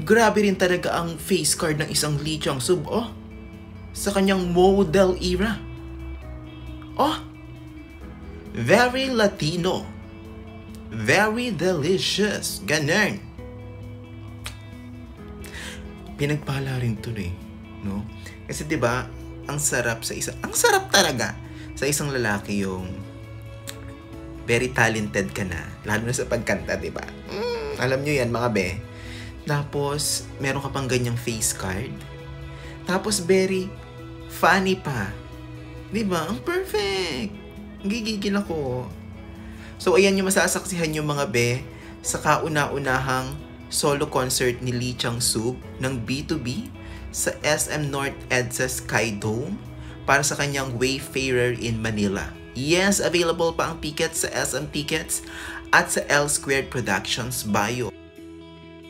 Grabe rin talaga ang face card ng isang Lee Chang-sub, oh. Sa kanyang model era. Oh, very Latino. Very delicious. Ganun. Pinagpala rin to eh, no? Kasi 'di ba, ang sarap talaga sa isang lalaki yung very talented ka na, lalo na sa pagkanta, 'di ba? Alam niyo 'yan, mga be. Tapos meron ka pang ganyang face card. Tapos very funny pa. 'Di ba? Ang perfect. Gigigil ako. So ayan yung masasaksihan yung mga be sa kauna-unahang solo concert ni Lee Chang-sub ng B2B sa SM North EDSA Sky Dome para sa kanyang Wayfarer in Manila. Yes, available pa ang tickets sa SM Tickets at sa L Squared Productions bio.